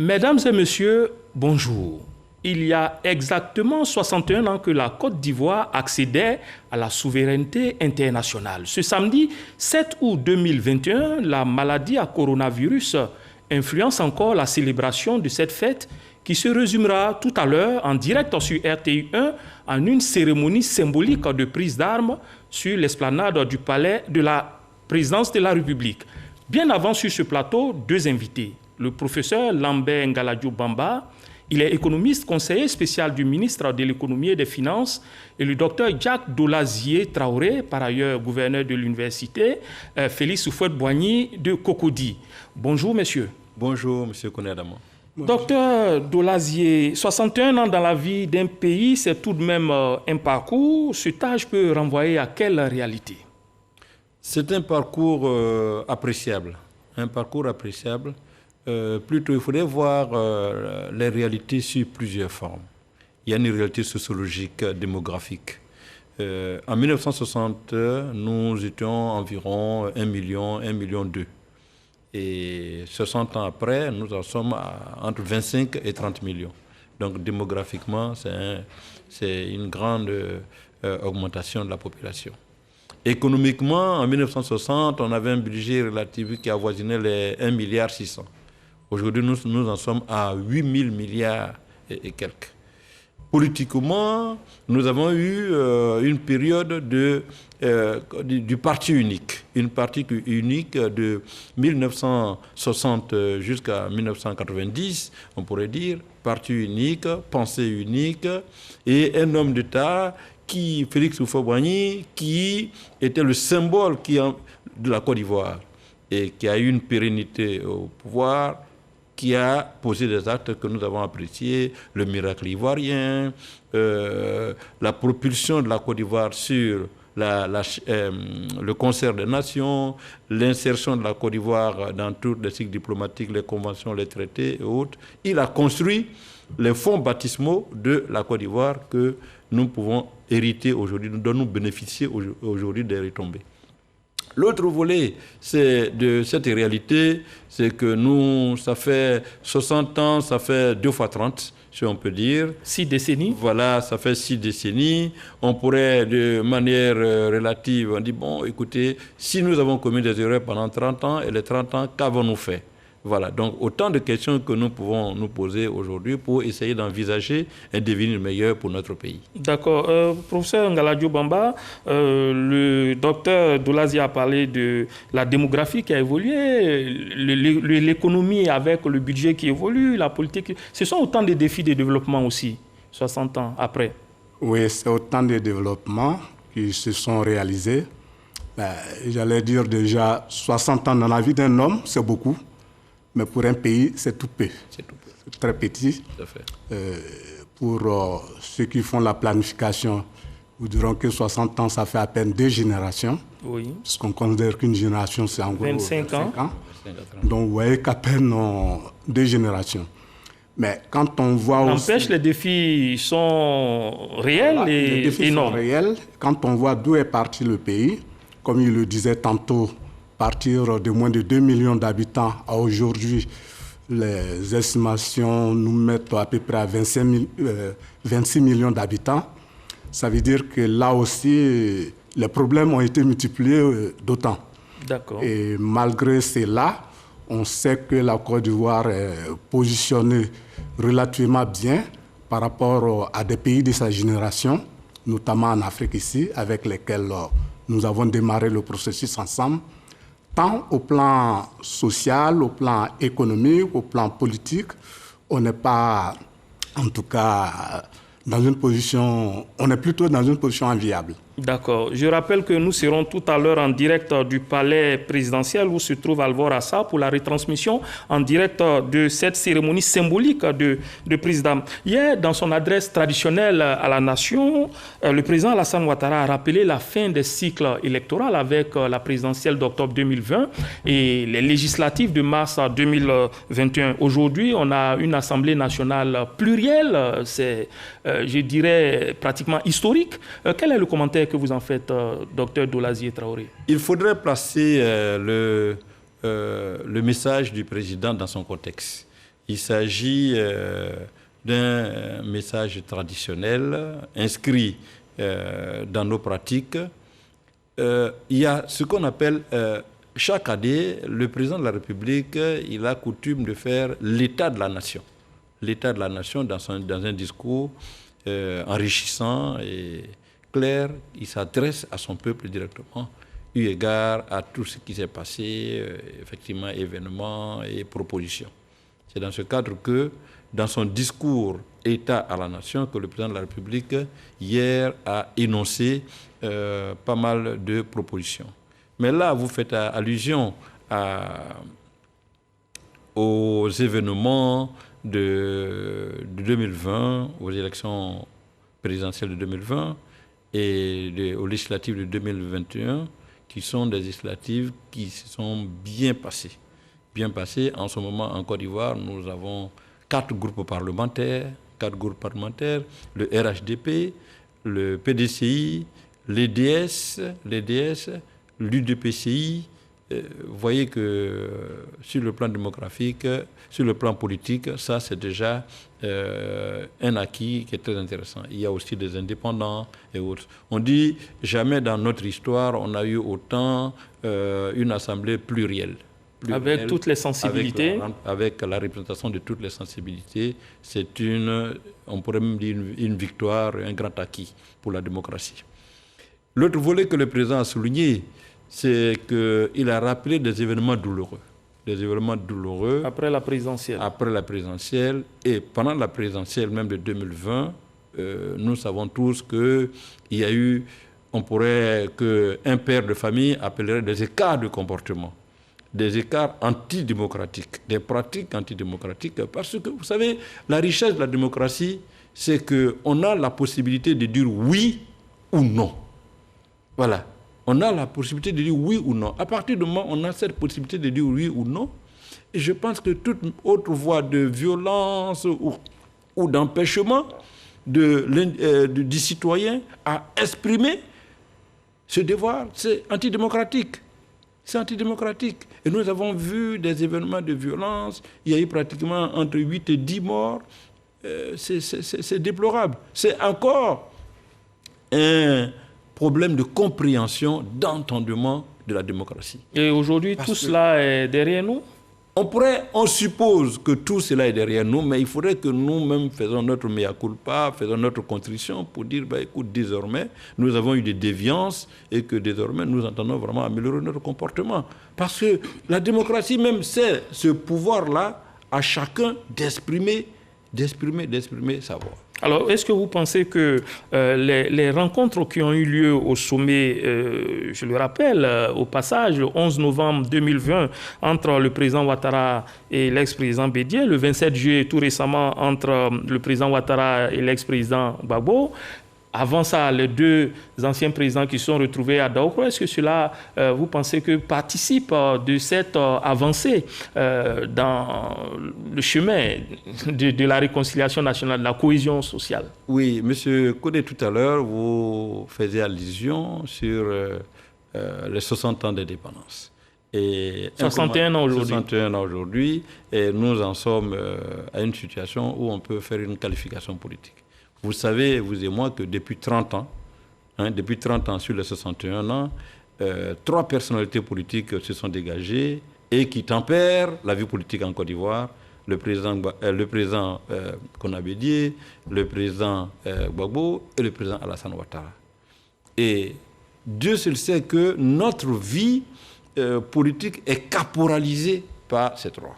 Mesdames et messieurs, bonjour. Il y a exactement 61 ans que la Côte d'Ivoire accédait à la souveraineté internationale. Ce samedi 7 août 2021, la maladie à coronavirus influence encore la célébration de cette fête qui se résumera tout à l'heure en direct sur RTI1 en une cérémonie symbolique de prise d'armes sur l'esplanade du palais de la présidence de la République. Bien avant sur ce plateau, deux invités. Le professeur Lambert Ngaladjo Bamba, il est économiste, conseiller spécial du ministre de l'économie et des finances, et le docteur Jacques Dolazié Traoré, par ailleurs gouverneur de l'université, Félix Houphouët-Boigny de Cocody. Bonjour messieurs. Bonjour monsieur Konadama. Docteur Dolazié, 61 ans dans la vie d'un pays, c'est tout de même un parcours. Cet âge peut renvoyer à quelle réalité? C'est un parcours appréciable. Un parcours appréciable. Plutôt, il faudrait voir les réalités sur plusieurs formes. Il y a une réalité sociologique, démographique. En 1960, nous étions environ 1 million, 1,2 million. Et 60 ans après, nous en sommes entre 25 et 30 millions. Donc démographiquement, c'est une grande augmentation de la population. Économiquement, en 1960, on avait un budget relatif qui avoisinait les 1,6 milliard. Aujourd'hui, nous en sommes à 8 000 milliards et quelques. Politiquement, nous avons eu une période du parti unique. Une partie unique de 1960 jusqu'à 1990, on pourrait dire, parti unique, pensée unique, et un homme d'État Félix Houphouët-Boigny, qui était le symbole de la Côte d'Ivoire et qui a eu une pérennité au pouvoir, qui a posé des actes que nous avons appréciés, le miracle ivoirien, la propulsion de la Côte d'Ivoire sur le concert des nations, l'insertion de la Côte d'Ivoire dans tous les cycles diplomatiques, les conventions, les traités et autres. Il a construit les fonds baptismaux de la Côte d'Ivoire que nous pouvons hériter aujourd'hui, dont nous bénéficier aujourd'hui des retombées. L'autre volet de cette réalité, c'est que ça fait 60 ans, ça fait 2 fois 30, si on peut dire. 6 décennies. Voilà, ça fait 6 décennies. On pourrait, de manière relative, on dit, bon, écoutez, si nous avons commis des erreurs pendant 30 ans, et les 30 ans, qu'avons-nous fait? Voilà, donc autant de questions que nous pouvons nous poser aujourd'hui pour essayer d'envisager un devenir meilleur pour notre pays. D'accord. Professeur Ngaladjo Bamba, le docteur Dolazié a parlé de la démographie qui a évolué, l'économie avec le budget qui évolue, la politique. Ce sont autant de défis de développement aussi, 60 ans après. Oui, c'est autant de développements qui se sont réalisés. J'allais dire déjà 60 ans dans la vie d'un homme, c'est beaucoup. Mais pour un pays, c'est tout peu. C'est très petit. Tout à fait. Pour ceux qui font la planification, nous dirons que 60 ans, ça fait à peine 2 générations. Oui. Parce qu'on considère qu'une génération, c'est en gros 25 ans. Donc, vous voyez qu'à peine 2 générations. Mais quand on voit n'empêche, les défis sont réels et les défis énormes. Sont réels. Quand on voit d'où est parti le pays, comme il le disait tantôt, partir de moins de 2 millions d'habitants à aujourd'hui, les estimations nous mettent à peu près à 26 millions d'habitants. Ça veut dire que là aussi, les problèmes ont été multipliés d'autant. D'accord. Et malgré cela, on sait que la Côte d'Ivoire est positionnée relativement bien par rapport à des pays de sa génération, notamment en Afrique ici, avec lesquels nous avons démarré le processus ensemble. Tant au plan social, au plan économique, au plan politique, on n'est pas, en tout cas, dans une position, on est plutôt dans une position enviable. D'accord. Je rappelle que nous serons tout à l'heure en direct du palais présidentiel où se trouve Alvor Assa pour la retransmission en direct de cette cérémonie symbolique de prise d'armes. Hier, dans son adresse traditionnelle à la nation, le président Alassane Ouattara a rappelé la fin des cycles électoraux avec la présidentielle d'octobre 2020 et les législatives de mars 2021. Aujourd'hui, on a une Assemblée nationale plurielle, c'est, je dirais, pratiquement historique. Quel est le commentaire que vous en faites, docteur Dolazié Traoré? Il faudrait placer le message du président dans son contexte. Il s'agit d'un message traditionnel inscrit dans nos pratiques. Il y a ce qu'on appelle, chaque année, le président de la République, il a coutume de faire l'état de la nation. L'état de la nation dans un discours enrichissant et clair. Il s'adresse à son peuple directement, eu égard à tout ce qui s'est passé, effectivement, événements et propositions. C'est dans ce cadre que, dans son discours État à la nation, que le président de la République, hier, a énoncé pas mal de propositions. Mais là, vous faites allusion aux événements de 2020, aux élections présidentielles de 2020 et aux législatives de 2021, qui sont des législatives qui se sont bien passées. Bien passées. En ce moment, en Côte d'Ivoire, nous avons 4 groupes parlementaires, le RHDP, le PDCI, l'EDS, l'UDPCI. Vous voyez que sur le plan démographique, sur le plan politique, ça c'est déjà un acquis qui est très intéressant. Il y a aussi des indépendants et autres. On dit jamais dans notre histoire on a eu autant une assemblée plurielle. Avec toutes les sensibilités. Avec la représentation de toutes les sensibilités, c'est on pourrait même dire une victoire, un grand acquis pour la démocratie. L'autre volet que le président a souligné, c'est qu'il a rappelé des événements douloureux. Des événements douloureux. Après la présidentielle. Après la présidentielle et pendant la présidentielle même de 2020, nous savons tous qu'il y a eu, qu'un père de famille appellerait des écarts de comportement. Des écarts antidémocratiques, des pratiques antidémocratiques. Parce que, vous savez, la richesse de la démocratie, c'est qu'on a la possibilité de dire oui ou non. Voilà. On a la possibilité de dire oui ou non. À partir du moment où on a cette possibilité de dire oui ou non, et je pense que toute autre voie de violence ou d'empêchement du citoyen à exprimer ce devoir, c'est antidémocratique. C'est antidémocratique. Et nous avons vu des événements de violence. Il y a eu pratiquement entre 8 et 10 morts. C'est déplorable. C'est encore un problème de compréhension, d'entendement de la démocratie. Et aujourd'hui, tout cela est derrière nous? On suppose que tout cela est derrière nous, mais il faudrait que nous-mêmes faisons notre mea culpa, faisons notre contrition pour dire, écoute, désormais, nous avons eu des déviances et que désormais, nous entendons vraiment améliorer notre comportement. Parce que la démocratie même, c'est ce pouvoir-là à chacun d'exprimer sa voix. Alors, est-ce que vous pensez que les rencontres qui ont eu lieu au sommet, je le rappelle, au passage, le 11 novembre 2020, entre le président Ouattara et l'ex-président Bédié, le 27 juillet, tout récemment, entre le président Ouattara et l'ex-président Gbagbo, avant ça, les 2 anciens présidents qui se sont retrouvés à Daokro, est-ce que cela, vous pensez que participe de cette avancée dans le chemin de la réconciliation nationale, de la cohésion sociale? Oui, M. Kodé, tout à l'heure, vous faisiez allusion sur les 60 ans d'indépendance. 61 ans aujourd'hui. 61 ans aujourd'hui, et nous en sommes à une situation où on peut faire une qualification politique. Vous savez, vous et moi, que depuis 30 ans, sur les 61 ans, 3 personnalités politiques se sont dégagées et qui tempèrent la vie politique en Côte d'Ivoire. Le président Kona Bédié, le président Gbagbo et le président Alassane Ouattara. Et Dieu seul sait que notre vie politique est caporalisée par ces 3.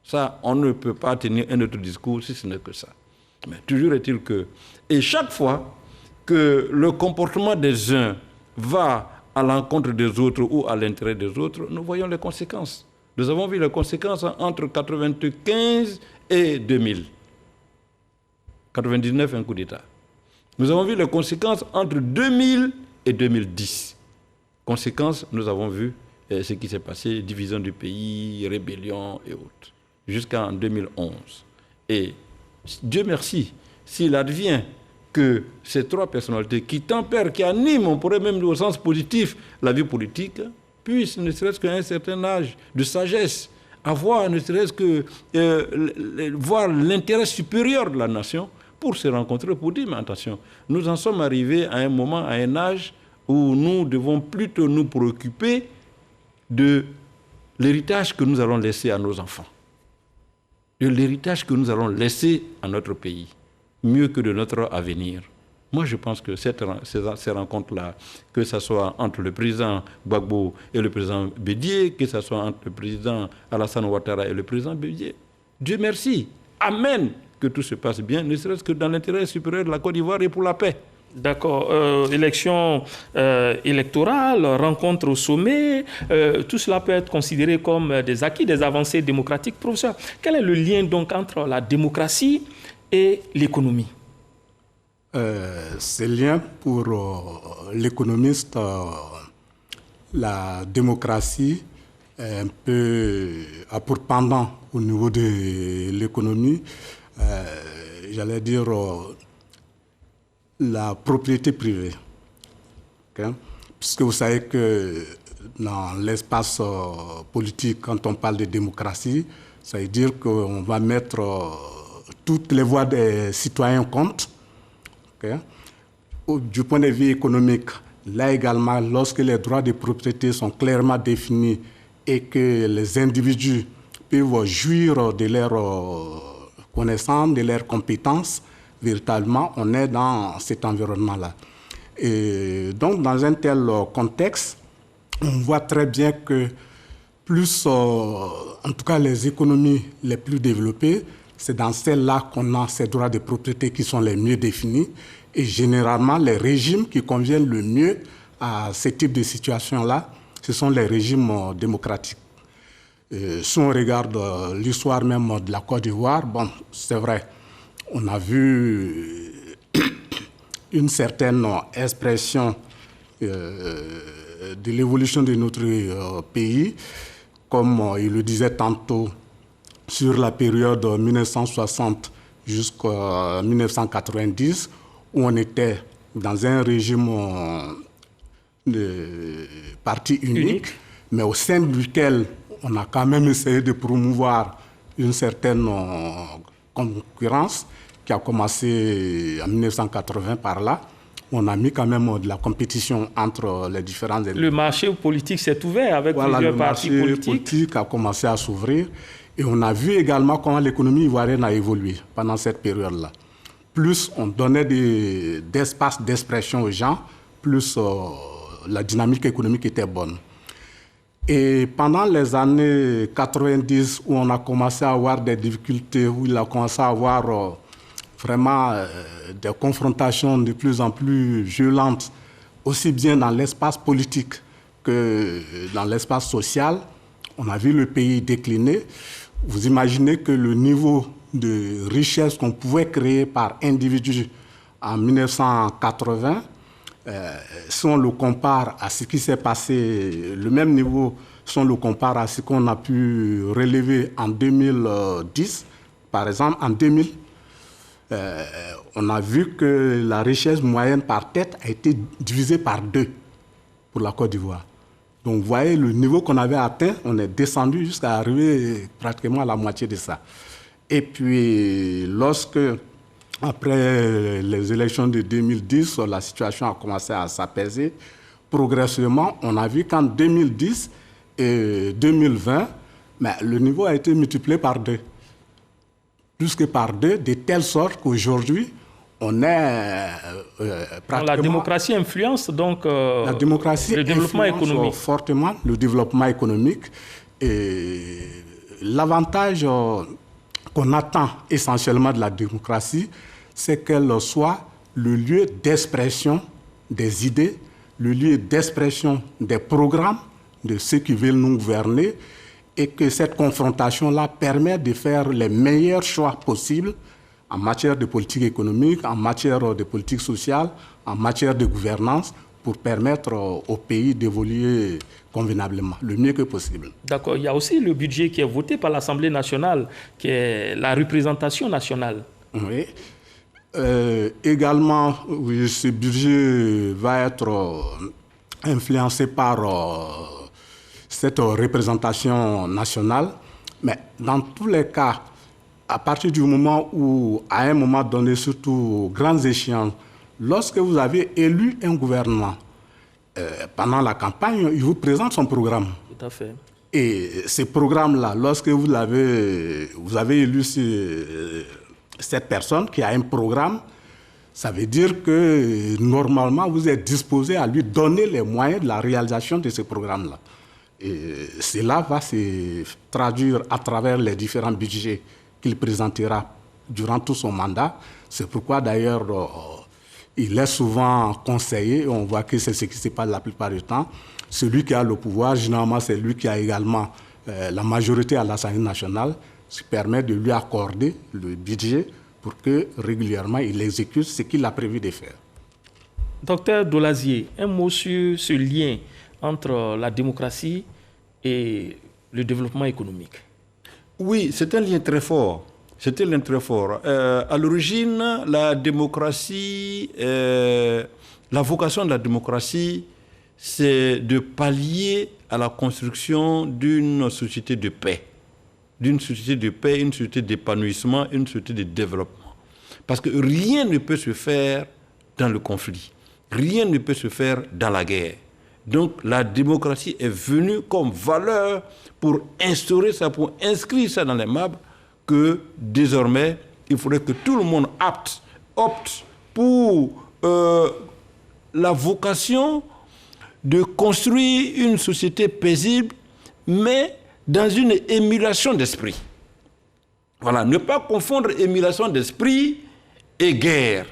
Ça, on ne peut pas tenir un autre discours si ce n'est que ça. Mais toujours est-il que, et chaque fois que le comportement des uns va à l'encontre des autres ou à l'intérêt des autres, nous voyons les conséquences. Nous avons vu les conséquences entre 1995 et 2000. 99, un coup d'État. Nous avons vu les conséquences entre 2000 et 2010. Conséquences, nous avons vu ce qui s'est passé, division du pays, rébellion et autres, jusqu'en 2011. Et Dieu merci, s'il advient que ces 3 personnalités qui tempèrent, qui animent, on pourrait même dire au sens positif, la vie politique, puissent, ne serait-ce qu'à un certain âge de sagesse, avoir ne serait-ce que voir l'intérêt supérieur de la nation pour se rencontrer, pour dire, mais attention, nous en sommes arrivés à un moment, à un âge où nous devons plutôt nous préoccuper de l'héritage que nous allons laisser à nos enfants, de l'héritage que nous allons laisser à notre pays, mieux que de notre avenir. Moi, je pense que ces rencontres-là, que ce soit entre le président Gbagbo et le président Bédié, que ce soit entre le président Alassane Ouattara et le président Bédié, Dieu merci, amen, que tout se passe bien, ne serait-ce que dans l'intérêt supérieur de la Côte d'Ivoire et pour la paix. D'accord. Élection électorale, rencontre au sommet, tout cela peut être considéré comme des acquis, des avancées démocratiques. Professeur, quel est le lien donc entre la démocratie et l'économie? Ce lien pour l'économiste, la démocratie est un peu à pour pendant au niveau de l'économie, j'allais dire la propriété privée. Okay? Puisque vous savez que dans l'espace politique, quand on parle de démocratie, ça veut dire qu'on va mettre toutes les voix des citoyens en compte. Okay? Du point de vue économique, là également, lorsque les droits de propriété sont clairement définis et que les individus peuvent jouir de leurs connaissances, de leurs compétences, véritablement, on est dans cet environnement-là. Et donc, dans un tel contexte, on voit très bien que plus, en tout cas les économies les plus développées, c'est dans celles-là qu'on a ces droits de propriété qui sont les mieux définis. Et généralement, les régimes qui conviennent le mieux à ce type de situation-là, ce sont les régimes démocratiques. Si on regarde l'histoire même de la Côte d'Ivoire, bon, c'est vrai, on a vu une certaine expression de l'évolution de notre pays, comme il le disait tantôt, sur la période 1960 jusqu'à 1990, où on était dans un régime de parti unique, mais au sein duquel on a quand même essayé de promouvoir une certaine concurrence qui a commencé en 1980 par là. On a mis quand même de la compétition entre les différents éléments. Le marché politique s'est ouvert avec plusieurs partis politiques. Le marché politique a commencé à s'ouvrir. Et on a vu également comment l'économie ivoirienne a évolué pendant cette période-là. Plus on donnait d'espace d'expression aux gens, plus la dynamique économique était bonne. Et pendant les années 90, où on a commencé à avoir des difficultés, où il a commencé à avoir vraiment des confrontations de plus en plus violentes, aussi bien dans l'espace politique que dans l'espace social, on a vu le pays décliner. Vous imaginez que le niveau de richesse qu'on pouvait créer par individu en 1980, si on le compare à ce qui s'est passé, le même niveau, si on le compare à ce qu'on a pu relever en 2010, par exemple, en 2000, on a vu que la richesse moyenne par tête a été divisée par 2 pour la Côte d'Ivoire. Donc, vous voyez, le niveau qu'on avait atteint, on est descendu jusqu'à arriver pratiquement à la moitié de ça. Et puis, après les élections de 2010, la situation a commencé à s'apaiser. Progressivement, on a vu qu'en 2010 et 2020, le niveau a été multiplié par 2. Plus que par 2, de telle sorte qu'aujourd'hui, on est pratiquement... La démocratie influence donc la démocratie le développement économique. Fortement le développement économique. Et l'avantage qu'on attend essentiellement de la démocratie, c'est qu'elle soit le lieu d'expression des idées, le lieu d'expression des programmes de ceux qui veulent nous gouverner, et que cette confrontation-là permet de faire les meilleurs choix possibles en matière de politique économique, en matière de politique sociale, en matière de gouvernance, pour permettre au pays d'évoluer convenablement, le mieux que possible. D'accord. Il y a aussi le budget qui est voté par l'Assemblée nationale, qui est la représentation nationale. Oui. Également, oui, ce budget va être influencé par cette représentation nationale. Mais dans tous les cas, à partir du moment où, à un moment donné, surtout grandes échéances, lorsque vous avez élu un gouvernement, pendant la campagne, il vous présente son programme. Tout à fait. Et ce programme-là, lorsque vous avez élu cette personne qui a un programme, ça veut dire que normalement, vous êtes disposé à lui donner les moyens de la réalisation de ce programme-là. Et cela va se traduire à travers les différents budgets qu'il présentera durant tout son mandat. C'est pourquoi d'ailleurs, il est souvent conseillé, on voit que c'est ce qui se passe la plupart du temps. Celui qui a le pouvoir, généralement, c'est lui qui a également la majorité à l'Assemblée nationale, ce qui permet de lui accorder le budget pour que régulièrement il exécute ce qu'il a prévu de faire. Docteur Dolazier, un mot sur ce lien entre la démocratie et le développement économique. Oui, c'est un lien très fort. C'est un lien très fort. À l'origine, la démocratie, la vocation de la démocratie, c'est de pallier à la construction d'une société de paix. D'une société de paix, une société d'épanouissement, une société de développement. Parce que rien ne peut se faire dans le conflit. Rien ne peut se faire dans la guerre. Donc la démocratie est venue comme valeur pour instaurer ça, pour inscrire ça dans les mapes, que désormais, il faudrait que tout le monde opte pour la vocation de construire une société paisible, mais dans une émulation d'esprit. Voilà, ne pas confondre émulation d'esprit et guerre.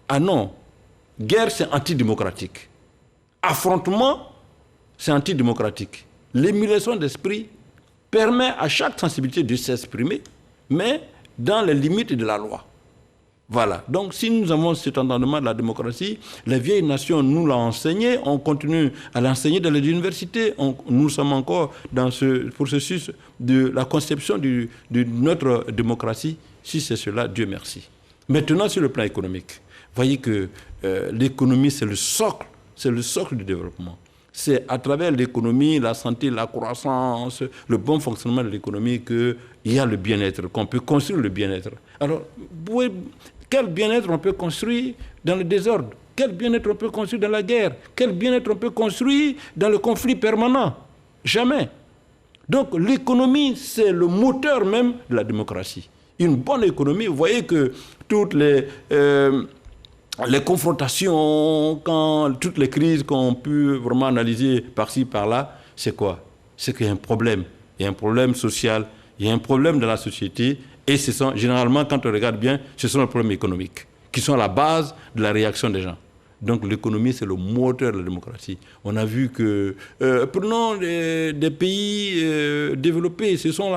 Ah non, guerre c'est antidémocratique. Affrontement, c'est antidémocratique. L'émulation d'esprit permet à chaque sensibilité de s'exprimer, mais dans les limites de la loi. Voilà. Donc, si nous avons cet entendement de la démocratie, les vieilles nations nous l'ont enseigné, on continue à l'enseigner dans les universités. Nous sommes encore dans ce processus de la conception de notre démocratie. Si c'est cela, Dieu merci. Maintenant, sur le plan économique, voyez que l'économie, c'est le socle du développement. C'est à travers l'économie, la santé, la croissance, le bon fonctionnement de l'économie qu'il y a le bien-être, qu'on peut construire le bien-être. Alors, quel bien-être on peut construire dans le désordre? Quel bien-être on peut construire dans la guerre? Quel bien-être on peut construire dans le conflit permanent? Jamais. Donc l'économie, c'est le moteur même de la démocratie. Une bonne économie, vous voyez que toutes les confrontations, toutes les crises qu'on peut vraiment analyser par-ci, par-là, c'est quoi? C'est qu'il y a un problème. Il y a un problème social, il y a un problème dans la société. Et ce sont, généralement, quand on regarde bien, ce sont les problèmes économiques qui sont à la base de la réaction des gens. Donc l'économie, c'est le moteur de la démocratie. On a vu que, prenons des pays développés, ce sont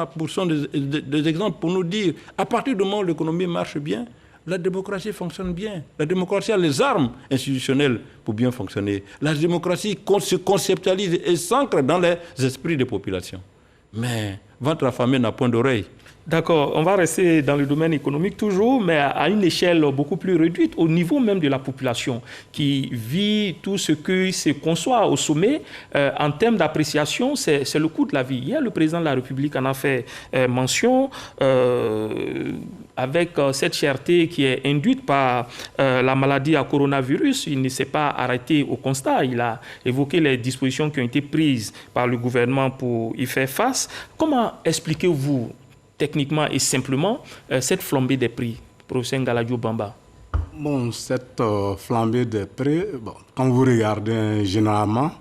des exemples pour nous dire, à partir du moment où l'économie marche bien, la démocratie fonctionne bien. La démocratie a les armes institutionnelles pour bien fonctionner. La démocratie se conceptualise et s'ancre dans les esprits des populations. Mais ventre affamé n'a point d'oreille. D'accord, on va rester dans le domaine économique toujours, mais à une échelle beaucoup plus réduite, au niveau même de la population qui vit tout ce qui se conçoit au sommet. En termes d'appréciation, c'est le coût de la vie. Hier, le président de la République en a fait mention avec cette cherté qui est induite par la maladie à coronavirus. Il ne s'est pas arrêté au constat. Il a évoqué les dispositions qui ont été prises par le gouvernement pour y faire face. Comment expliquez-vous techniquement et simplement cette flambée des prix, professeur Ngaladjo Bamba? Bon, cette flambée des prix, quand vous regardez généralement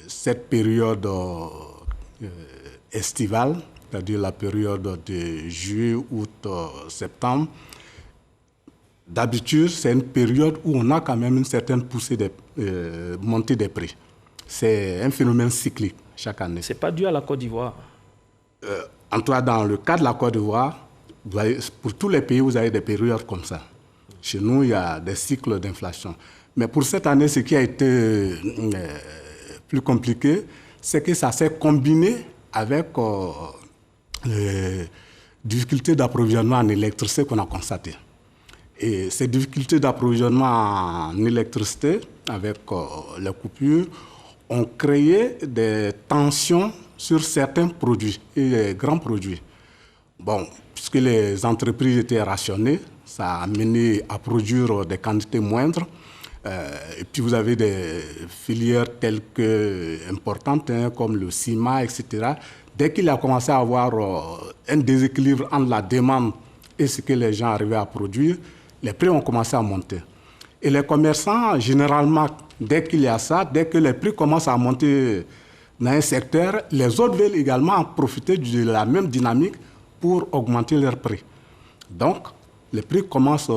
cette période estivale, c'est-à-dire la période de juillet, août, septembre, d'habitude, c'est une période où on a quand même une certaine poussée de montée des prix. C'est un phénomène cyclique chaque année. Ce n'est pas dû à la Côte d'Ivoire. En tout cas, dans le cas de la Côte d'Ivoire, pour tous les pays, vous avez des périodes comme ça. Chez nous, il y a des cycles d'inflation. Mais pour cette année, ce qui a été plus compliqué, c'est que ça s'est combiné avec les difficultés d'approvisionnement en électricité qu'on a constatées. Et ces difficultés d'approvisionnement en électricité, avec les coupures, ont créé des tensions sur certains produits, et grands produits. Bon, puisque les entreprises étaient rationnées, ça a mené à produire des quantités moindres. Et puis vous avez des filières telles que importantes, comme le ciment, etc. Dès qu'il a commencé à avoir un déséquilibre entre la demande et ce que les gens arrivaient à produire, les prix ont commencé à monter. Et les commerçants, généralement, dès qu'il y a ça, dès que les prix commencent à monter dans un secteur, les autres veulent également en profiter de la même dynamique pour augmenter leurs prix. Donc, les prix commencent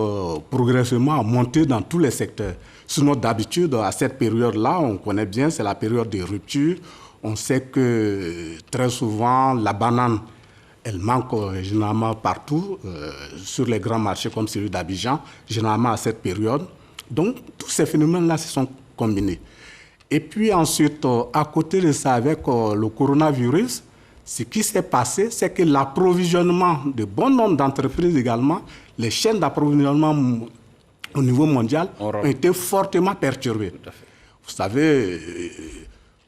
progressivement à monter dans tous les secteurs. Sinon, d'habitude, à cette période-là, on connaît bien, c'est la période des ruptures. On sait que très souvent, la banane, elle manque généralement partout, sur les grands marchés comme celui d'Abidjan, généralement à cette période. Donc, tous ces phénomènes-là se sont combinés. Et puis ensuite, à côté de ça, avec le coronavirus, ce qui s'est passé, c'est que l'approvisionnement de bon nombre d'entreprises également, les chaînes d'approvisionnement au niveau mondial ont été fortement perturbées. Vous savez,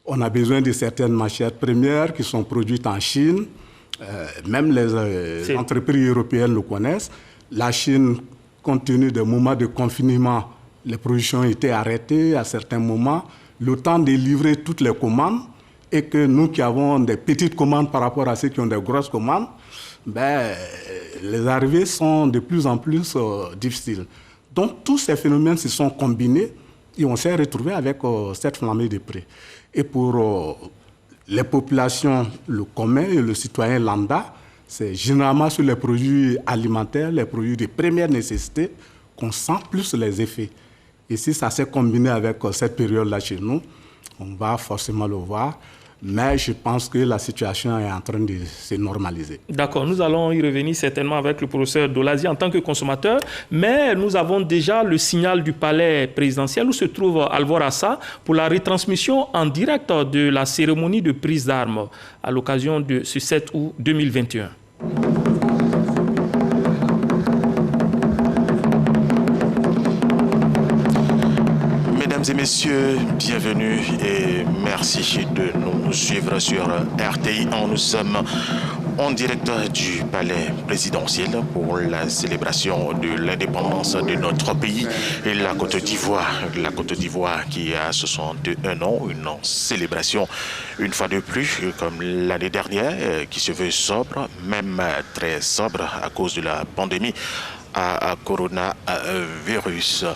on a besoin de certaines matières premières qui sont produites en Chine. Même les entreprises européennes le connaissent. La Chine, compte tenu des moments de confinement, les productions étaient arrêtées à certains moments. Le temps de livrer toutes les commandes, et que nous qui avons des petites commandes par rapport à ceux qui ont des grosses commandes, les arrivées sont de plus en plus difficiles. Donc tous ces phénomènes se sont combinés et on s'est retrouvé avec cette flambée de prix. Et pour les populations, le commun et le citoyen lambda, c'est généralement sur les produits alimentaires, les produits de première nécessité, qu'on sent plus les effets. Et si ça s'est combiné avec cette période-là chez nous, on va forcément le voir. Mais je pense que la situation est en train de se normaliser. D'accord, nous allons y revenir certainement avec le professeur Dolazi en tant que consommateur, mais nous avons déjà le signal du palais présidentiel où se trouve Alvor Assa pour la retransmission en direct de la cérémonie de prise d'armes à l'occasion de ce 7 août 2021. Mesdames et messieurs, bienvenue et merci de nous suivre sur RTI. Nous sommes en direct du palais présidentiel pour la célébration de l'indépendance de notre pays et la Côte d'Ivoire. La Côte d'Ivoire qui a 61 ans, une célébration une fois de plus comme l'année dernière qui se veut sobre, même très sobre à cause de la pandémie à coronavirus.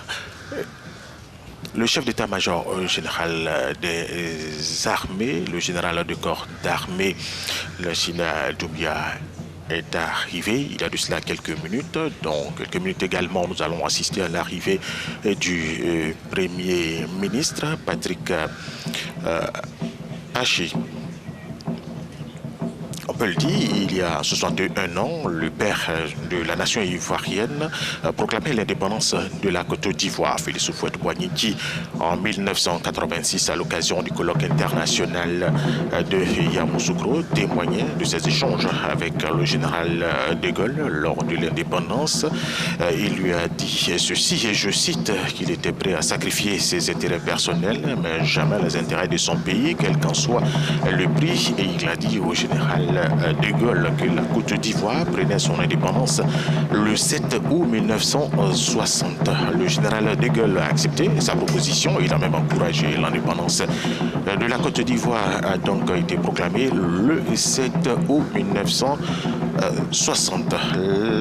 Le chef d'état-major général des armées, le général de corps d'armée, Lassina Doumbia, est arrivé. Il y a de cela quelques minutes. Dans quelques minutes également, nous allons assister à l'arrivée du Premier ministre, Patrick Hachi. On peut le dire, il y a 61 ans, le père de la nation ivoirienne proclamait l'indépendance de la Côte d'Ivoire, Félix Houphouët-Boigny, qui, en 1986, à l'occasion du colloque international de Yamoussoukro, témoignait de ses échanges avec le général de Gaulle lors de l'indépendance. Il lui a dit ceci, et je cite, qu'il était prêt à sacrifier ses intérêts personnels, mais jamais les intérêts de son pays, quel qu'en soit le prix. Et il a dit au général de Gaulle que la Côte d'Ivoire prenait son indépendance le 7 août 1960. Le général de Gaulle a accepté sa proposition. Il a même encouragé l'indépendance de la Côte d'Ivoire, a donc été proclamée le 7 août 1960.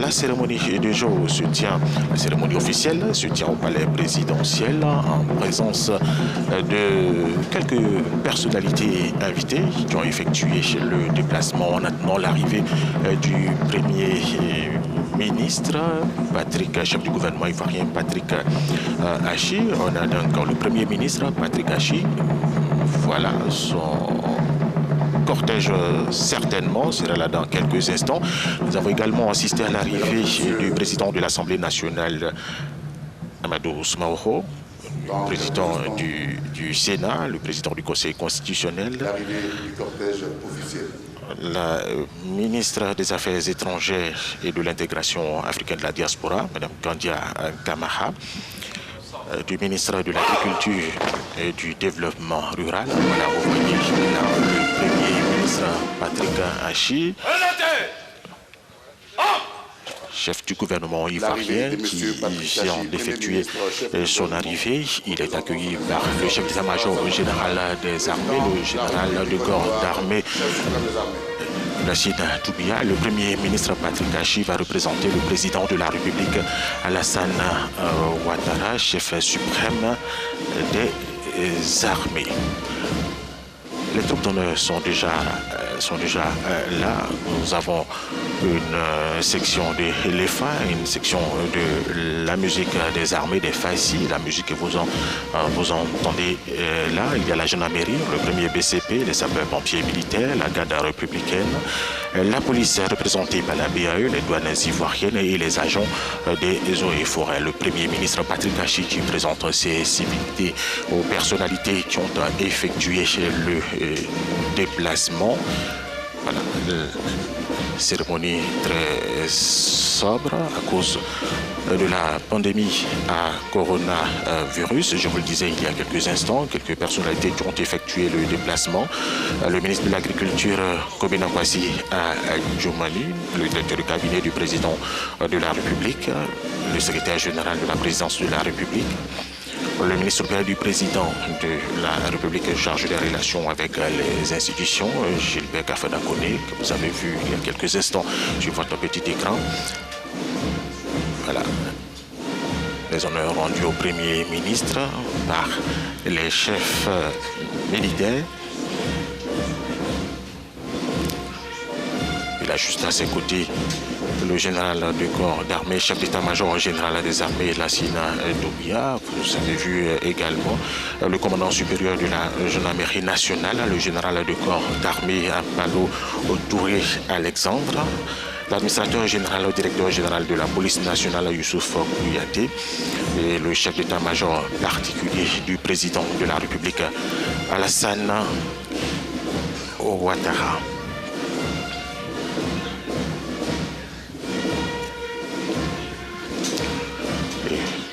La cérémonie de jour se tient, la cérémonie officielle se tient au palais présidentiel en présence de quelques personnalités invitées qui ont effectué le déplacement en attendant l'arrivée du Premier ministre, chef du gouvernement ivoirien, Patrick Hachi. On a donc le Premier ministre, Patrick Hachi. Voilà, son cortège certainement sera là dans quelques instants. Nous avons également assisté à l'arrivée du président de l'Assemblée nationale, Amadou Soumaoro, le président du Sénat, le président du Conseil constitutionnel, la ministre des Affaires étrangères et de l'intégration africaine de la diaspora, Mme Gandia Kamara, du ministre de l'Agriculture et du Développement rural. Voilà, vous voyez là, le Premier ministre ministre Patrick Hachi, chef du gouvernement ivoirien, qui vient d'effectuer son arrivée. Il est accueilli par le chef d'état-major général des armées, le général de corps d'armée Rachid Toubia. Le premier ministre Patrick Hachi va représenter le président de la République, Alassane Ouattara, chef suprême des armées. Les troupes d'honneur sont déjà là. Nous avons une section de l'EFA, une section de la musique des armées, des FACI, la musique que vous entendez là. Il y a la gendarmerie, le premier BCP, les sapeurs-pompiers militaires, la garde républicaine, la police représentée par la BAE, les douanes ivoiriennes et les agents des eaux et forêts. Le premier ministre Patrick Hachi qui présente ses civilités aux personnalités qui ont effectué le déplacement. Voilà, cérémonie très sobre à cause de la pandémie à coronavirus. Je vous le disais il y a quelques instants, quelques personnalités qui ont effectué le déplacement. Le ministre de l'Agriculture, Kobena Kwasi Djoumani, le directeur du cabinet du président de la République, le secrétaire général de la présidence de la République, le ministre du président de la République chargé des relations avec les institutions, Gilbert Kafadakone, que vous avez vu il y a quelques instants sur votre petit écran. Voilà. Les honneurs rendus au Premier ministre par les chefs militaires. Il a juste à ses côtés le général de corps d'armée, chef d'état-major général des armées, Lassina Toubia. Vous avez vu également le commandant supérieur de la gendarmerie nationale, le général de corps d'armée Apalo Touré Alexandre, l'administrateur général, le directeur général de la police nationale, Youssouf Kouyaté, et le chef d'état-major particulier du président de la République, Alassane Ouattara.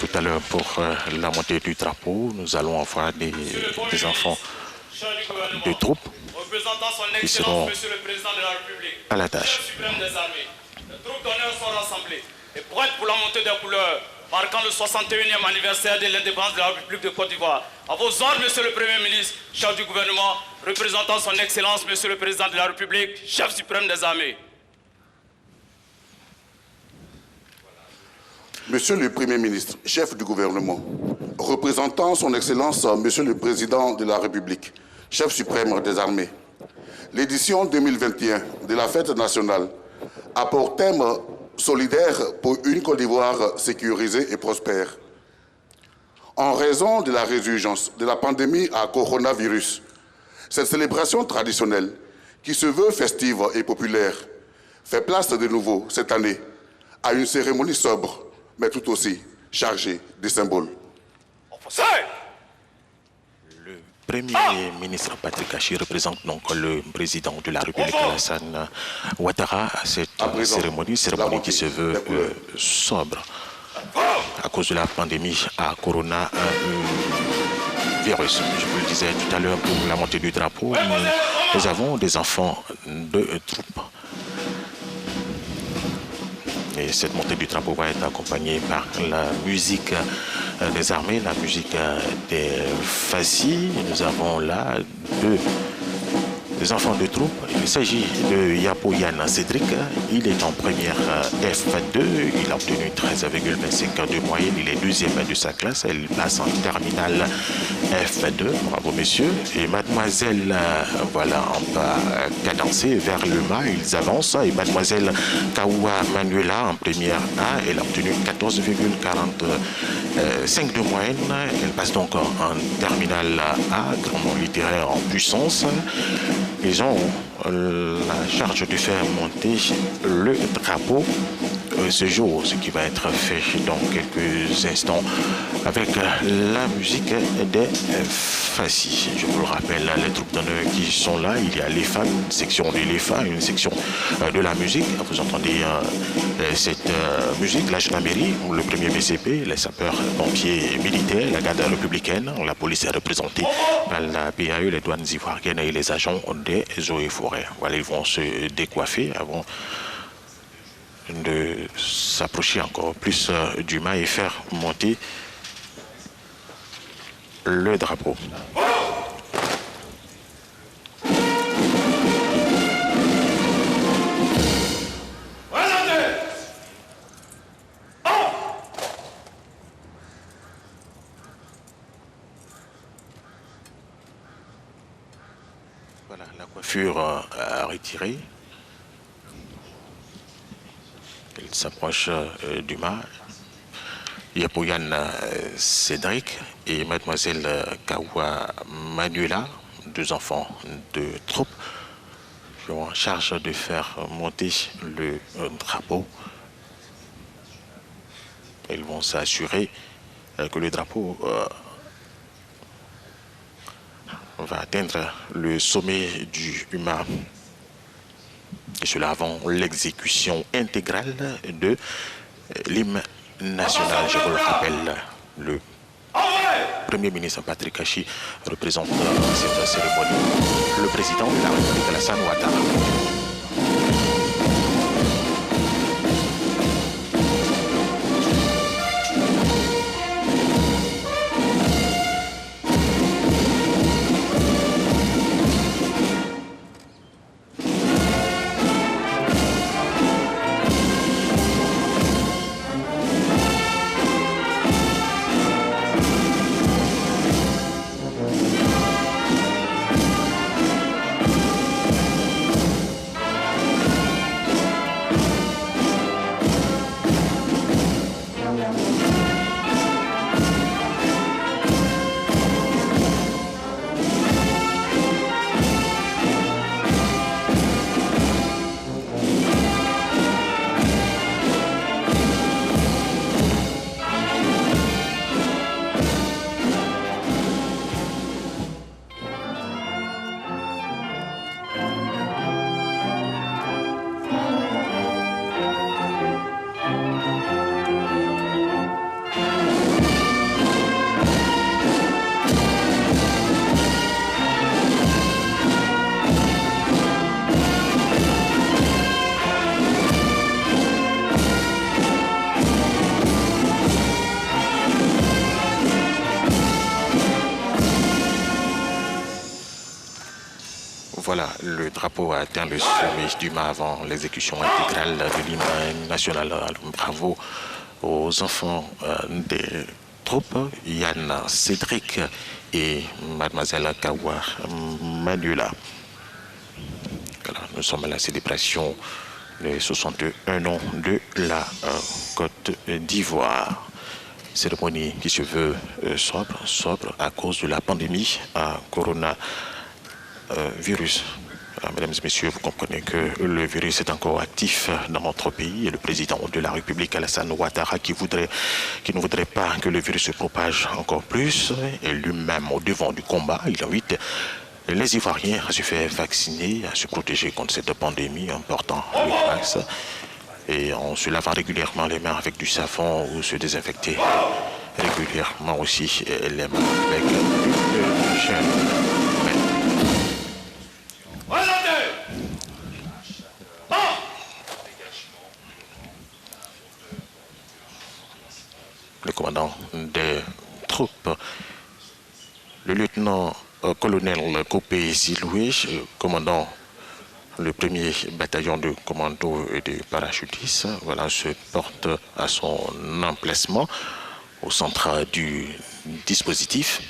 Tout à l'heure, pour la montée du drapeau, nous allons avoir des enfants de troupes qui seront à la tâche. Les troupes d'honneur sont rassemblées et prêtes pour la montée des couleurs, marquant le 61e anniversaire de l'indépendance de la République de Côte d'Ivoire. À vos ordres, Monsieur le Premier ministre, chef du gouvernement, représentant son Excellence, Monsieur le Président de la République, chef suprême des armées. Monsieur le Premier ministre, chef du gouvernement, représentant son Excellence, Monsieur le Président de la République, chef suprême des armées, l'édition 2021 de la fête nationale a pour thème solidaire pour une Côte d'Ivoire sécurisée et prospère. En raison de la résurgence de la pandémie à coronavirus, cette célébration traditionnelle, qui se veut festive et populaire, fait place de nouveau cette année à une cérémonie sobre, mais tout aussi chargé de symboles. Le Premier ministre Patrick Hachi représente donc le président de la République, Alassane Ouattara, à cette cérémonie qui se veut sobre à cause de la pandémie à coronavirus. Je vous le disais tout à l'heure, pour la montée du drapeau, nous avons des enfants de troupes. Et cette montée du drapeau va être accompagnée par la musique des armées, la musique des FACI. Nous avons là des enfants de troupe. Il s'agit de Yapo Yann Cédric. Il est en première F2. Il a obtenu 13,25 de moyenne. Il est deuxième de sa classe. Elle passe en terminale F2. Bravo, messieurs. Et mademoiselle, voilà, on va cadencer vers le mât. Ils avancent. Et mademoiselle Kaoua Manuela en première A. Elle a obtenu 14,45 de moyenne. Elle passe donc en terminale A, grandement littéraire en puissance. Ils ont la charge de faire monter le drapeau ce jour, ce qui va être fait dans quelques instants avec la musique des Fassi. Je vous le rappelle, les troupes d'honneur qui sont là, il y a l'EFA, une section de l'EFA, une section de la musique. Vous entendez cette musique, la gendarmerie, le premier BCP, les sapeurs-pompiers militaires, la garde républicaine, la police est représentée par la PAE, les douanes ivoiriennes et les agents des eaux et forêts. Voilà, ils vont se décoiffer avant de s'approcher encore plus du mât et faire monter le drapeau. Voilà, la coiffure à retirer. Il s'approche du mât. Yapouyan Cédric et mademoiselle Kawa Manuela, deux enfants de troupe, qui ont en charge de faire monter le drapeau. Ils vont s'assurer que le drapeau va atteindre le sommet du mât. Et cela avant l'exécution intégrale de l'hymne national. Je vous le rappelle, le Premier ministre Patrick Hachi représente cette cérémonie. Le président de la République, Alassane Ouattara. Voilà, le drapeau a atteint le sommet du mât avant l'exécution intégrale de l'hymne national. Bravo aux enfants des troupes, Yann Cédric et mademoiselle Kawa Manuela. Voilà, nous sommes à la célébration des 61 ans de la Côte d'Ivoire. Cérémonie qui se veut sobre à cause de la pandémie à coronavirus. Mesdames et messieurs, vous comprenez que le virus est encore actif dans notre pays et le président de la République, Alassane Ouattara, qui ne voudrait pas que le virus se propage encore plus, et lui-même au devant du combat, il invite les Ivoiriens à se faire vacciner, à se protéger contre cette pandémie en portant le vax et en se lavant régulièrement les mains avec du savon ou se désinfecter régulièrement aussi les mains avec du gel. Le commandant des troupes, le lieutenant-colonel Kopé Ziloué, commandant le premier bataillon de commando et de parachutistes, voilà, se porte à son emplacement au centre du dispositif.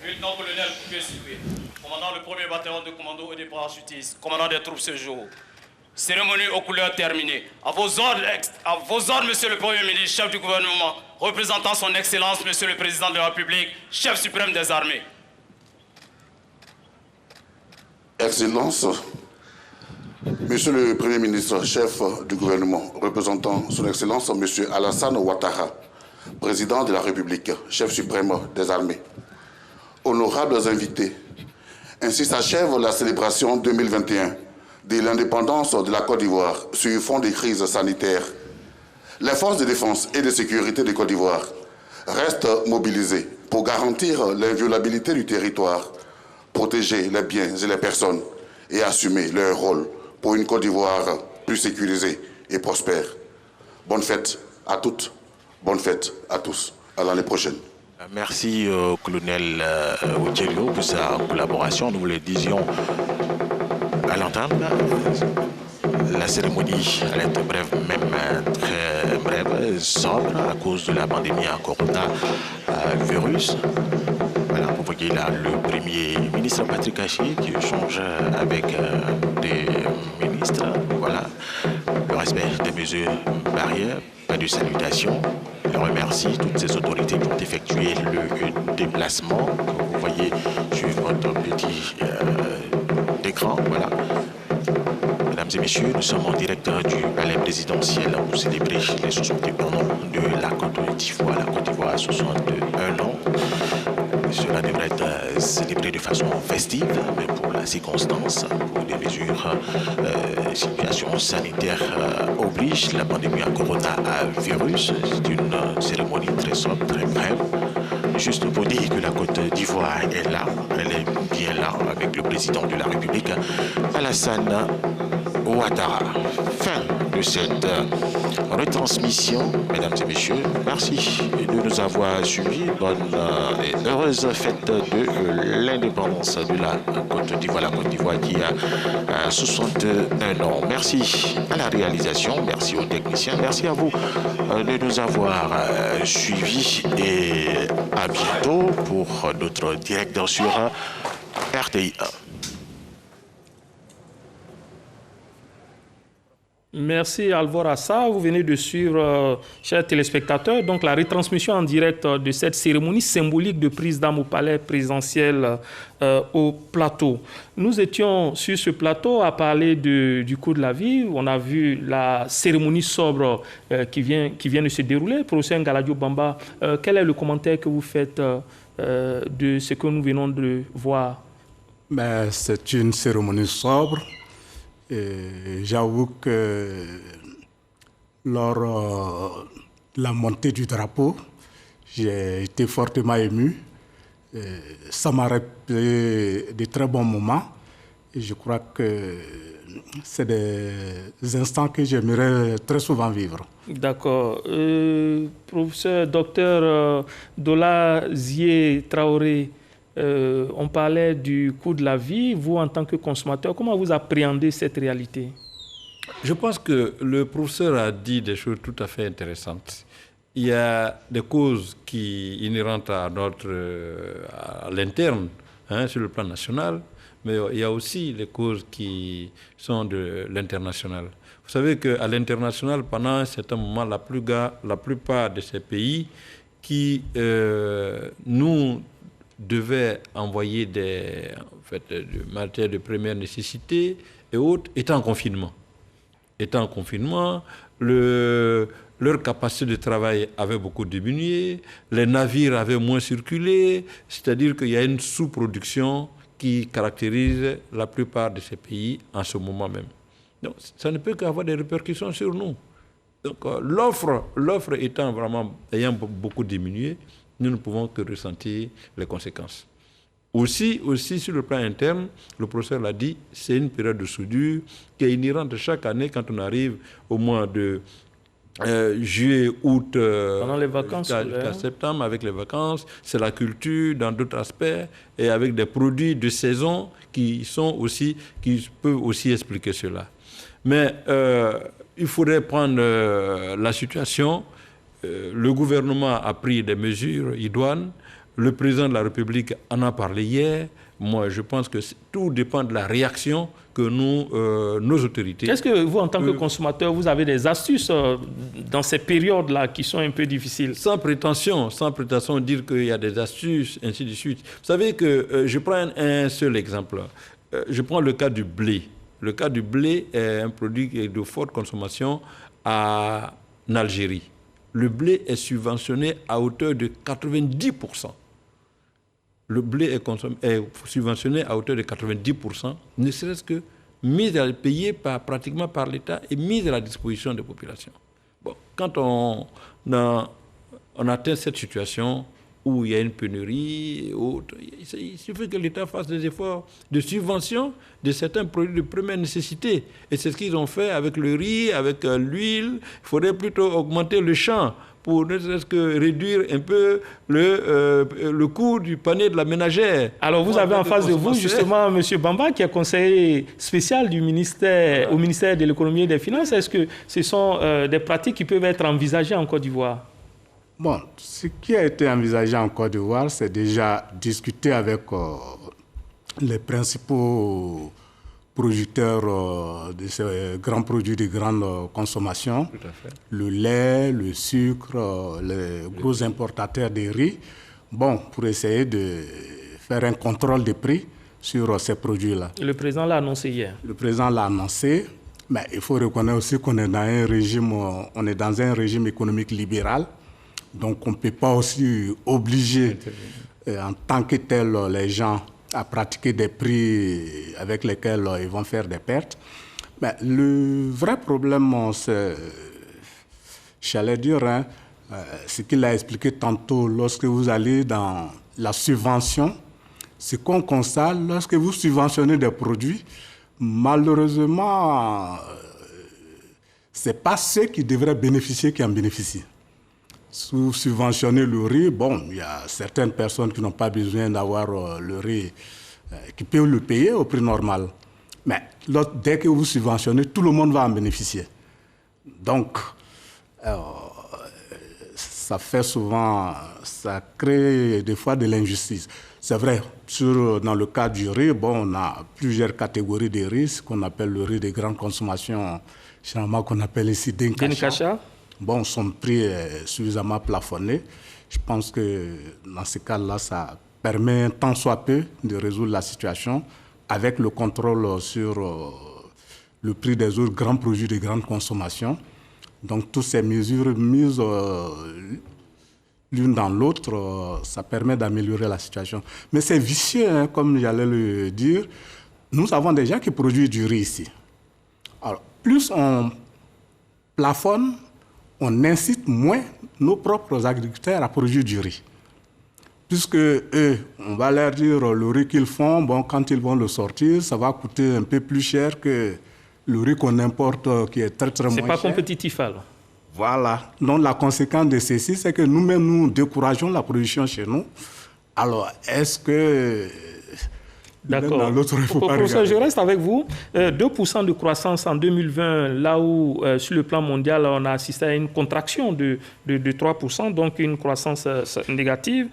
Lieutenant-colonel Kopé Ziloué, commandant le premier bataillon de commando et de parachutistes, commandant des troupes ce jour. Cérémonie aux couleurs terminée. À vos ordres, monsieur le Premier ministre, chef du gouvernement, représentant son Excellence, monsieur le Président de la République, chef suprême des armées. Excellence, monsieur le Premier ministre, chef du gouvernement, représentant son Excellence, monsieur Alassane Ouattara, président de la République, chef suprême des armées, honorables invités, ainsi s'achève la célébration 2021 de l'indépendance de la Côte d'Ivoire sur fond des crises sanitaires. Les forces de défense et de sécurité de Côte d'Ivoire restent mobilisées pour garantir l'inviolabilité du territoire, protéger les biens et les personnes et assumer leur rôle pour une Côte d'Ivoire plus sécurisée et prospère. Bonne fête à toutes, bonne fête à tous. À l'année prochaine. Merci au colonel Oudjelio pour sa collaboration. Nous le disions à l'entame. La cérémonie allait être brève, même très brève, sobre à cause de la pandémie à coronavirus. Voilà, vous voyez là le Premier ministre Patrick Haché qui échange avec des ministres. Voilà, le respect des mesures barrières, pas de salutation. Je remercie toutes ces autorités qui ont effectué le déplacement que vous voyez sur votre petit écran. Voilà. Mesdames et messieurs, nous sommes en direct du palais présidentiel pour célébrer les 61 ans de la Côte d'Ivoire. La Côte d'Ivoire a 61 ans. Cela devrait être célébré de façon festive, mais pour la circonstance, pour des mesures, situation sanitaire oblige, la pandémie à coronavirus, c'est une cérémonie très sobre, très brève. Juste pour dire que la Côte d'Ivoire est là, elle est bien là, avec le président de la République, Alassane Ouattara. Fin de cette retransmission, mesdames et messieurs. Merci de nous avoir suivis. Bonne et heureuse fête de l'indépendance de la Côte d'Ivoire. La Côte d'Ivoire qui a 61 ans. Merci à la réalisation, merci aux techniciens, merci à vous de nous avoir suivis et à bientôt pour notre direct sur RTI 1. Merci Alvor Assa. Vous venez de suivre, chers téléspectateurs, donc la retransmission en direct de cette cérémonie symbolique de prise d'armes au palais présidentiel au plateau. Nous étions sur ce plateau à parler du coût de la vie. On a vu la cérémonie sobre qui vient de se dérouler. Professeur Ngaladio Bamba, quel est le commentaire que vous faites de ce que nous venons de voir? C'est une cérémonie sobre. J'avoue que lors de la montée du drapeau, j'ai été fortement ému. Ça m'a rappelé de très bons moments. Et je crois que c'est des instants que j'aimerais très souvent vivre. D'accord. Professeur, docteur Dola Zié Traoré, on parlait du coût de la vie. Vous, en tant que consommateur, comment vous appréhendez cette réalité? Je pense que le professeur a dit des choses tout à fait intéressantes. Il y a des causes inhérentes à l'interne, sur le plan national, mais il y a aussi les causes qui sont de l'international. Vous savez qu'à l'international, pendant un certain moment, la plupart de ces pays qui nous devaient envoyer des matières de première nécessité et autres, étaient en confinement. Leur capacité de travail avait beaucoup diminué, les navires avaient moins circulé, c'est-à-dire qu'il y a une sous-production qui caractérise la plupart de ces pays en ce moment même. Donc, ça ne peut qu'avoir des répercussions sur nous. Donc, l'offre ayant beaucoup diminué, nous ne pouvons que ressentir les conséquences. Aussi, sur le plan interne, le professeur l'a dit, c'est une période de soudure qui est inhérente chaque année quand on arrive au mois de juillet, août, pendant les vacances, jusqu'à septembre, avec les vacances, c'est la culture dans d'autres aspects, et avec des produits de saison qui peuvent aussi expliquer cela. Mais il faudrait prendre la situation. Le gouvernement a pris des mesures idoines. Le président de la République en a parlé hier. Moi, je pense que tout dépend de la réaction que nos autorités... Est-ce que vous, en tant que consommateur, vous avez des astuces dans ces périodes-là qui sont un peu difficiles? Sans prétention dire qu'il y a des astuces, ainsi de suite. Vous savez que je prends un seul exemple. Je prends le cas du blé. Le cas du blé est un produit de forte consommation en Algérie. le blé est subventionné à hauteur de 90%. Le blé est subventionné à hauteur de 90%, ne serait-ce que payé pratiquement par l'État et mis à la disposition des populations. Bon, quand on atteint cette situation où il y a une pénurie, il suffit que l'État fasse des efforts de subvention de certains produits de première nécessité. Et c'est ce qu'ils ont fait avec le riz, avec l'huile. Il faudrait plutôt augmenter le champ pour ne serait-ce que réduire un peu le coût du panier de la ménagère. Alors vous avez en face de vous justement M. Bamba qui est conseiller spécial du ministère, au ministère de l'économie et des finances. Est-ce que ce sont des pratiques qui peuvent être envisagées en Côte d'Ivoire? Bon, ce qui a été envisagé en Côte d'Ivoire, c'est déjà discuter avec les principaux producteurs de ces grands produits de grande consommation, le lait, le sucre, les gros importateurs de riz, bon, pour essayer de faire un contrôle des prix sur ces produits-là. Le président l'a annoncé hier. Le président l'a annoncé, mais il faut reconnaître aussi qu'on est dans un régime économique libéral. Donc, on ne peut pas aussi obliger en tant que tel les gens à pratiquer des prix avec lesquels ils vont faire des pertes. Mais le vrai problème, c'est, j'allais dire, ce qu'il a expliqué tantôt, lorsque vous allez dans la subvention, ce qu'on constate, lorsque vous subventionnez des produits, malheureusement, ce n'est pas ceux qui devraient bénéficier qui en bénéficient. Si vous subventionnez le riz, bon, il y a certaines personnes qui n'ont pas besoin d'avoir le riz, qui peuvent le payer au prix normal. Mais dès que vous subventionnez, tout le monde va en bénéficier. Donc, ça fait souvent, ça crée des fois de l'injustice. C'est vrai, dans le cas du riz, bon, on a plusieurs catégories de riz, ce qu'on appelle le riz de grande consommation, généralement qu'on appelle ici Denkacha. Bon, son prix est suffisamment plafonné. Je pense que dans ce cas-là, ça permet tant soit peu de résoudre la situation avec le contrôle sur le prix des autres grands produits de grande consommation. Donc, toutes ces mesures mises l'une dans l'autre, ça permet d'améliorer la situation. Mais c'est vicieux, hein, comme j'allais le dire. Nous avons des gens qui produisent du riz ici. Alors, plus on plafonne, on incite moins nos propres agriculteurs à produire du riz. Puisque eux, on va leur dire le riz qu'ils font, bon, quand ils vont le sortir, ça va coûter un peu plus cher que le riz qu'on importe, qui est très, très moins cher. C'est pas compétitif alors. Voilà. Donc la conséquence de ceci, c'est que nous-mêmes, nous décourageons la production chez nous. Alors, est-ce que... D'accord. Professeur, je reste avec vous. 2% de croissance en 2020, là où, sur le plan mondial, on a assisté à une contraction de 3%, donc une croissance négative.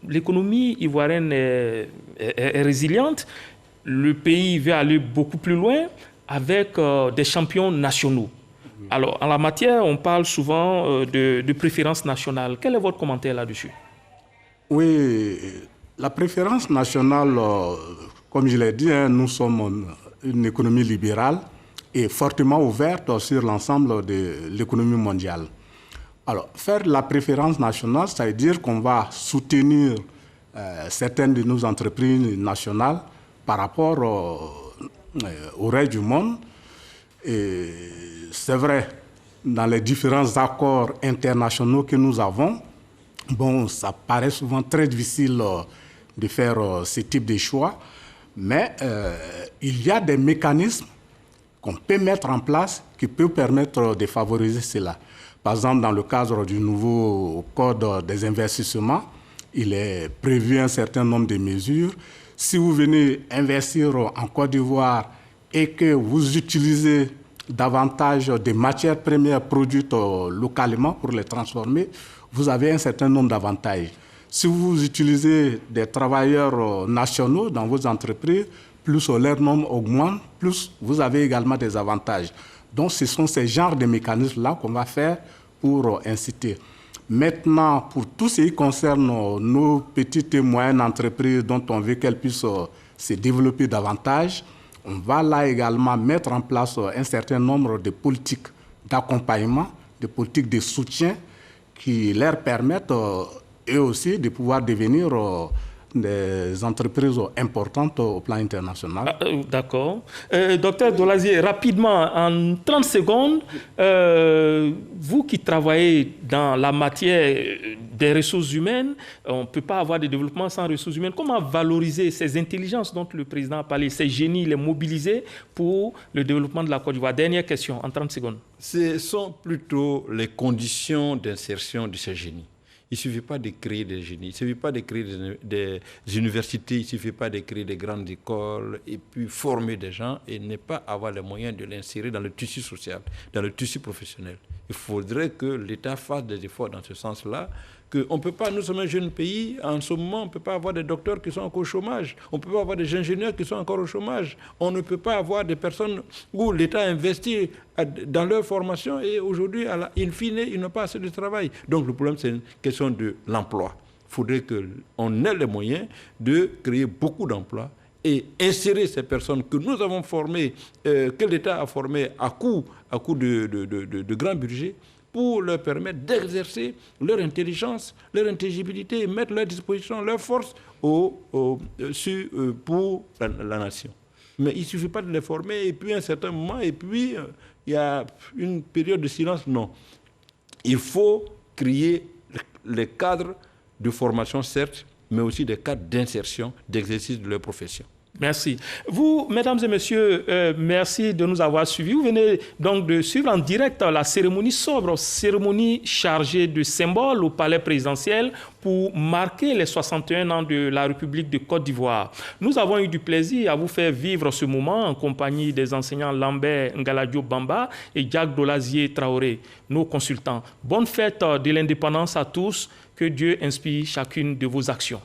L'économie ivoirienne est résiliente. Le pays veut aller beaucoup plus loin avec des champions nationaux. Alors, en la matière, on parle souvent de préférence nationale. Quel est votre commentaire là-dessus? Oui, la préférence nationale, comme je l'ai dit, hein, nous sommes une économie libérale et fortement ouverte sur l'ensemble de l'économie mondiale. Alors, faire la préférence nationale, ça veut dire qu'on va soutenir certaines de nos entreprises nationales par rapport au reste du monde. Et c'est vrai, dans les différents accords internationaux que nous avons, bon, ça paraît souvent très difficile de faire ce type de choix, mais il y a des mécanismes qu'on peut mettre en place qui peuvent permettre de favoriser cela. Par exemple, dans le cadre du nouveau Code des investissements, il est prévu un certain nombre de mesures. Si vous venez investir en Côte d'Ivoire et que vous utilisez davantage de matières premières produites localement pour les transformer, vous avez un certain nombre d'avantages. Si vous utilisez des travailleurs nationaux dans vos entreprises, plus leur nombre augmente, plus vous avez également des avantages. Donc, ce sont ces genres de mécanismes-là qu'on va faire pour inciter. Maintenant, pour tout ce qui concerne nos petites et moyennes entreprises dont on veut qu'elles puissent se développer davantage, on va là également mettre en place un certain nombre de politiques d'accompagnement des politiques de soutien qui leur permettent eux aussi de pouvoir devenir des entreprises importantes au plan international. D'accord. Docteur Dolazier, rapidement, en 30 secondes, vous qui travaillez dans la matière des ressources humaines, on ne peut pas avoir de développement sans ressources humaines. Comment valoriser ces intelligences dont le président a parlé, ces génies, les mobiliser pour le développement de la Côte d'Ivoire? Dernière question, en 30 secondes. Ce sont plutôt les conditions d'insertion de ces génies. Il ne suffit pas de créer des génies, il ne suffit pas de créer des universités, il ne suffit pas de créer des grandes écoles et puis former des gens et ne pas avoir les moyens de l'insérer dans le tissu social, dans le tissu professionnel. Il faudrait que l'État fasse des efforts dans ce sens-là. On peut pas, nous sommes un jeune pays, en ce moment, on ne peut pas avoir des docteurs qui sont encore au chômage, on ne peut pas avoir des ingénieurs qui sont encore au chômage, on ne peut pas avoir des personnes où l'État investit dans leur formation et aujourd'hui, in fine, ils n'ont pas assez de travail. Donc le problème, c'est une question de l'emploi. Il faudrait qu'on ait les moyens de créer beaucoup d'emplois et insérer ces personnes que nous avons formées, que l'État a formées à coût de grands budgets, pour leur permettre d'exercer leur intelligence, leur intelligibilité et mettre à leur disposition leur force pour la nation. Mais il ne suffit pas de les former et puis à un certain moment, et puis il y a une période de silence. Non. Il faut créer les cadres de formation, certes, mais aussi des cadres d'insertion, d'exercice de leur profession. Merci. Vous, mesdames et messieurs, merci de nous avoir suivis. Vous venez donc de suivre en direct la cérémonie sobre, cérémonie chargée de symboles au palais présidentiel pour marquer les 61 ans de la République de Côte d'Ivoire. Nous avons eu du plaisir à vous faire vivre ce moment en compagnie des enseignants Lambert Ngaladio Bamba et Jacques Dolazier Traoré, nos consultants. Bonne fête de l'indépendance à tous. Que Dieu inspire chacune de vos actions.